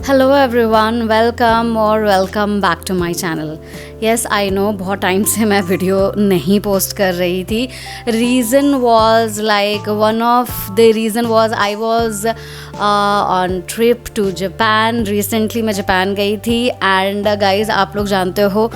Hello everyone, welcome और welcome back to my channel. Yes I know, बहुत time से मैं वीडियो नहीं पोस्ट कर रही थी। Reason was like one of the reason was I was on trip to Japan. Recently मैं Japan गई थी एंड गाइज आप लोग जानते हो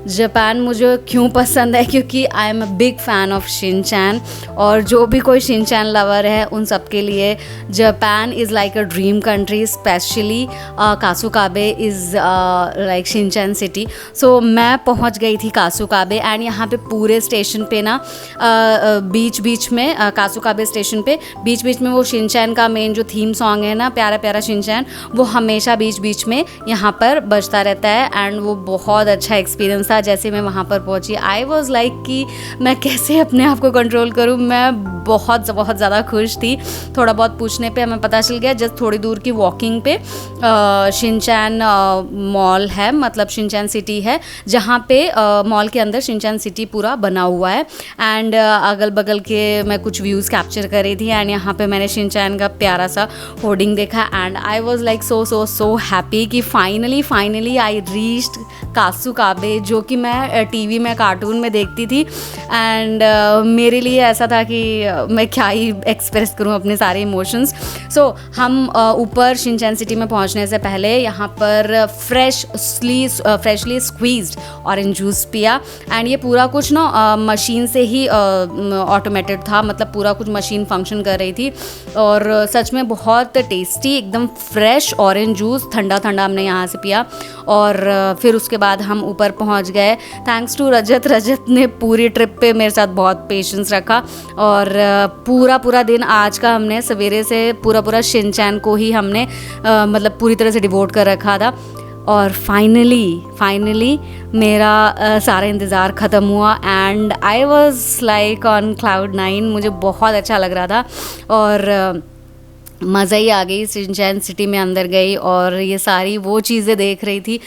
जापान मुझे क्यों पसंद है, क्योंकि I am a big fan of Shinchan. और जो भी कोई शिनचैन लवर है उन सब के लिए Japan is like a dream country. Specially Kasukabe is like Shinchan city. So मैं पहुंच गई थी कासुकाबे एंड यहाँ पे पूरे स्टेशन पे ना बीच बीच में कासुकाबे स्टेशन पे बीच बीच में वो शिनचैन का मेन जो थीम सॉन्ग है ना, प्यारा प्यारा शिनचैन, वो हमेशा बीच बीच में यहाँ पर बजता रहता है। एंड वो बहुत अच्छा एक्सपीरियंस था। जैसे मैं वहाँ पर पहुँची आई वॉज लाइक कि मैं कैसे अपने आप को कंट्रोल करूँ। मैं बहुत ज़्यादा खुश थी। थोड़ा बहुत पूछने पे हमें पता चल गया जस्ट थोड़ी दूर की वॉकिंग पे शिनचैन मॉल है, मतलब शिनचैन सिटी है, जहाँ पे मॉल के अंदर शिनचैन सिटी पूरा बना हुआ है। एंड अगल बगल के मैं कुछ व्यूज़ कैप्चर कर रही थी एंड यहाँ पे मैंने शिनचैन का प्यारा सा होर्डिंग देखा and I was like so happy कि फाइनली आई रीच्ड कासुकाबे, जो कि मैं टीवी में कार्टून में देखती थी। एंड मेरे लिए ऐसा था कि मैं क्या ही एक्सप्रेस करूं अपने सारे इमोशंस। सो हम ऊपर शिनचैन सिटी में पहुंचने से पहले यहाँ पर फ्रेशली स्क्वीज्ड ऑरेंज जूस पिया। एंड ये पूरा कुछ ना मशीन से ही ऑटोमेटेड था, मतलब पूरा कुछ मशीन फंक्शन कर रही थी। और सच में बहुत टेस्टी, एकदम फ्रेश ऑरेंज जूस ठंडा हमने यहाँ से पिया। और फिर उसके बाद हम ऊपर पहुँच गए। थैंक्स टू रजत ने पूरी ट्रिप पे मेरे साथ बहुत पेशेंस रखा। और पूरा दिन आज का हमने सवेरे से पूरा शिनचैन को ही हमने मतलब पूरी तरह से डिवोट कर रखा था। और फाइनली मेरा सारा इंतज़ार ख़त्म हुआ and I was like on cloud 9। मुझे बहुत अच्छा लग रहा था और मज़ा ही आ गई। शिनचैन सिटी में अंदर गई और ये सारी वो चीज़ें देख रही थी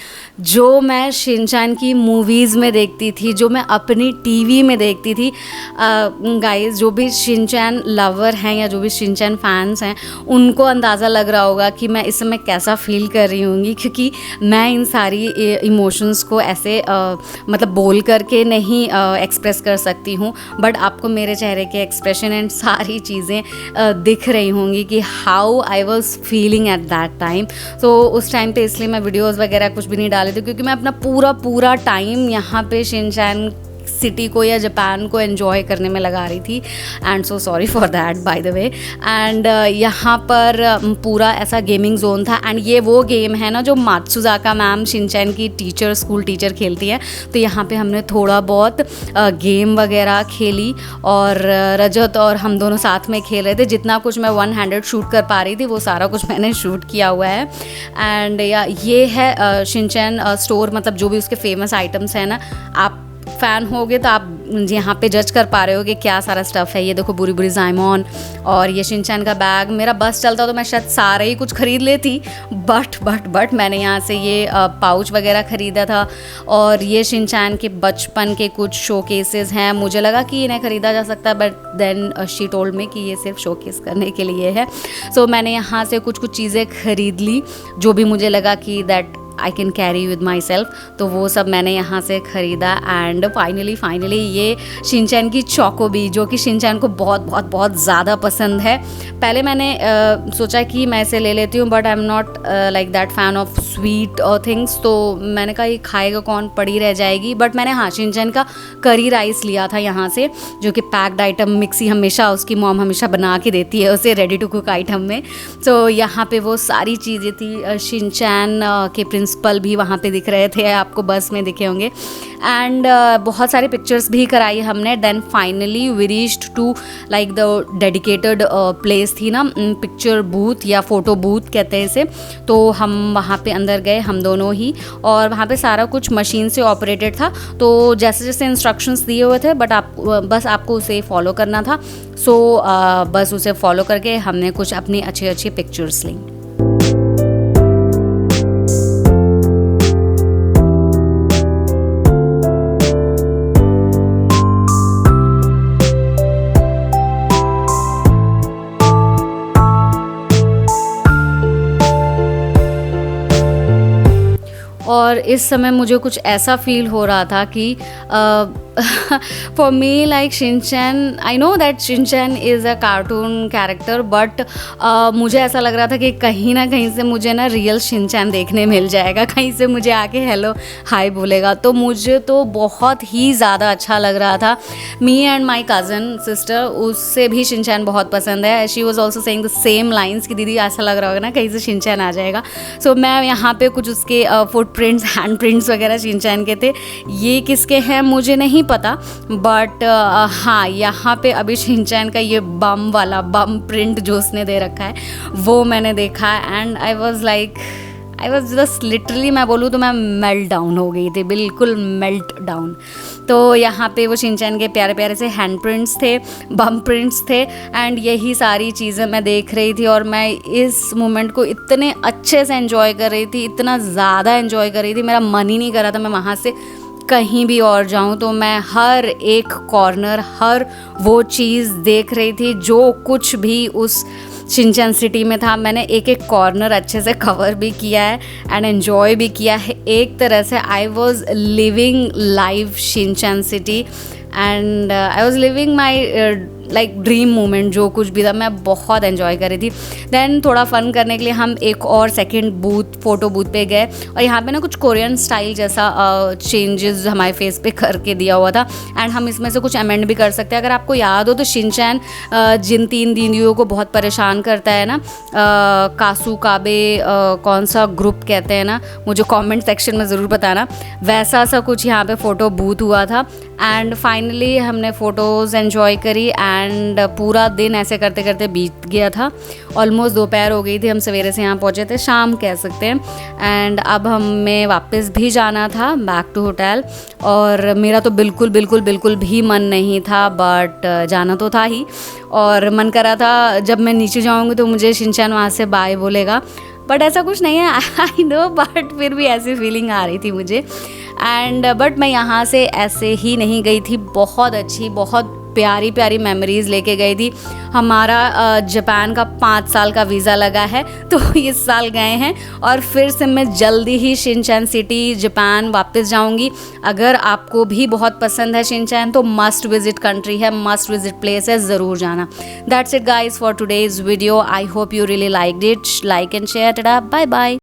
जो मैं शिनचैन की मूवीज़ में देखती थी, जो मैं अपनी टीवी में देखती थी। गाइस, जो भी शिनचैन लवर हैं या जो भी शिनचैन फैंस हैं उनको अंदाज़ा लग रहा होगा कि मैं इस समय कैसा फ़ील कर रही होंगी, क्योंकि मैं इन सारी इमोशंस को ऐसे मतलब बोल करके नहीं एक्सप्रेस कर सकती हूँ, बट आपको मेरे चेहरे के एक्सप्रेशन एंड सारी चीज़ें दिख रही होंगी कि how I was feeling at that time. So उस टाइम पे इसलिए मैं वीडियोज़ वगैरह कुछ भी नहीं डाली थी, क्योंकि मैं अपना पूरा टाइम यहाँ पे शिनचैन सिटी को या जापान को एंजॉय करने में लगा रही थी। And so sorry for that by the way. And यहाँ पर पूरा ऐसा गेमिंग जोन था एंड ये वो गेम है ना जो मात्सुजाका मैम शिनचैन की स्कूल टीचर खेलती है। तो यहाँ पे हमने थोड़ा बहुत गेम वगैरह खेली और रजत और हम दोनों साथ में खेल रहे थे। जितना कुछ मैं वन हैंडेड शूट कर पा रही थी वो सारा कुछ मैंने शूट किया हुआ है। एंड ये है शिनचैन स्टोर, मतलब जो भी उसके फेमस आइटम्स हैं ना, आप फ़ैन होगे तो आप यहाँ पे जज कर पा रहे हो कि क्या सारा स्टफ़ है। ये देखो बुरी ज़ाइमोन और ये शिनचैन का बैग। मेरा बस चलता तो मैं शायद सारे ही कुछ ख़रीद लेती, बट मैंने यहाँ से ये पाउच वगैरह ख़रीदा था। और ये शिनचैन के बचपन के कुछ शोकेसेस हैं। मुझे लगा कि इन्हें ख़रीदा जा सकता है, but then she told me कि ये सिर्फ शोकेस करने के लिए है। सो मैंने यहाँ से कुछ चीज़ें ख़रीद ली जो भी मुझे लगा कि that I can carry with my self, तो वो सब मैंने यहाँ से ख़रीदा। एंड फाइनली ये शिनचैन की चोकोबी, जो कि शिनचैन को बहुत ज़्यादा पसंद है। पहले मैंने सोचा कि मैं इसे ले लेती हूँ, but I am not like that fan of sweet things. तो मैंने कहा ये खाएगा कौन, पड़ी रह जाएगी। बट मैंने शिनचैन का करी राइस लिया था यहाँ से, जो कि पैक्ड आइटम मिक्सी हमेशा उसकी मॉम हमेशा बना के देती है उसे रेडी टू कुक आइटम में। सो यहाँ पे वो सारी चीज़ें थी। शिनचैन के प्रिंसिपल भी वहाँ पे दिख रहे थे, आपको बस में दिखे होंगे। एंड बहुत सारे पिक्चर्स भी कराई हमने। Then finally we reached to like the dedicated place थी ना, पिक्चर बूथ या फ़ोटो बूथ कहते हैं इसे। तो हम वहाँ पे अंदर गए हम दोनों ही, और वहाँ पे सारा कुछ मशीन से ऑपरेटेड था। तो जैसे इंस्ट्रक्शंस दिए हुए थे, बट बस आपको उसे फॉलो करना था। सो बस उसे फॉलो करके हमने कुछ अपनी अच्छी पिक्चर्स ली। और इस समय मुझे कुछ ऐसा फील हो रहा था कि for me like Shinchan, I know that Shinchan is a cartoon character, but मुझे ऐसा लग रहा था कि कहीं ना कहीं से मुझे ना रियल शिनचैन देखने मिल जाएगा, कहीं से मुझे आके हेलो हाय बोलेगा। तो मुझे तो बहुत ही ज़्यादा अच्छा लग रहा था। Me and my cousin sister, उससे भी शिनचैन बहुत पसंद है। She was also saying the same lines कि दीदी ऐसा लग रहा होगा ना कहीं से शिनचैन आ जाएगा। सो मैं यहाँ पे कुछ उसके फुटप्रिंट्स, हैंड प्रिंट्स वगैरह शिनचैन के थे। ये किसके हैं मुझे नहीं पता, बट हाँ, यहाँ पे अभी शिनचैन का ये बम वाला बम प्रिंट जो उसने दे रखा है वो मैंने देखा, and I was just literally, मैं बोलूँ तो मैं मेल्ट डाउन हो गई थी, बिल्कुल मेल्ट डाउन। तो यहाँ पे वो शिनचैन के प्यारे प्यारे से हैंड प्रिंट्स थे, बम प्रिंट्स थे, एंड यही सारी चीज़ें मैं देख रही थी। और मैं इस मोमेंट को इतने अच्छे से एंजॉय कर रही थी, इतना ज़्यादा एंजॉय कर रही थी, मेरा मन ही नहीं कर रहा था मैं वहाँ से कहीं भी और जाऊं। तो मैं हर एक कॉर्नर, हर वो चीज़ देख रही थी जो कुछ भी उस शिनचैन सिटी में था। मैंने एक एक कॉर्नर अच्छे से कवर भी किया है एंड एन्जॉय भी किया है। एक तरह से I was living live Shinchan city, and I was living my like dream moment, जो कुछ भी था मैं बहुत एंजॉय कर रही थी। देन थोड़ा फ़न करने के लिए हम एक और सेकंड बूथ, फ़ोटो बूथ पे गए, और यहाँ पे ना कुछ कोरियन स्टाइल जैसा चेंजेस हमारे फेस पे करके दिया हुआ था, एंड हम इसमें से कुछ अमेंड भी कर सकते हैं। अगर आपको याद हो तो शिनचैन जिन 3 दीदियों को बहुत परेशान करता है ना, कासू काबे कौन सा ग्रुप कहते हैं ना, मुझे कमेंट सेक्शन में ज़रूर बताना। वैसा सा कुछ यहाँ पे फ़ोटो बूथ हुआ था, एंड फाइनली हमने फ़ोटोज़ एंजॉय करी, एंड पूरा दिन ऐसे करते करते बीत गया था। ऑलमोस्ट दोपहर हो गई थी, हम सवेरे से यहाँ पहुँचे थे, शाम कह सकते हैं। एंड अब हमें वापस भी जाना था बैक टू होटल, और मेरा तो बिल्कुल भी मन नहीं था, बट जाना तो था ही। और मन कर रहा था जब मैं नीचे जाऊँगी तो मुझे शिनचैन वहाँ से बाय बोलेगा, बट ऐसा कुछ नहीं है, आई नो, बट फिर भी ऐसी फीलिंग आ रही थी मुझे। एंड बट मैं यहाँ से ऐसे ही नहीं गई थी, बहुत अच्छी, बहुत प्यारी प्यारी मेमोरीज़ लेके गई थी। हमारा जापान का 5 साल का वीज़ा लगा है, तो इस साल गए हैं, और फिर से मैं जल्दी ही शिनचैन सिटी जापान वापस जाऊंगी। अगर आपको भी बहुत पसंद है शिनचैन तो मस्ट विजिट कंट्री है, मस्ट विजिट प्लेस है, ज़रूर जाना। That's it guys for today's video. I hope you really liked it. Like and share. Tata, bye bye.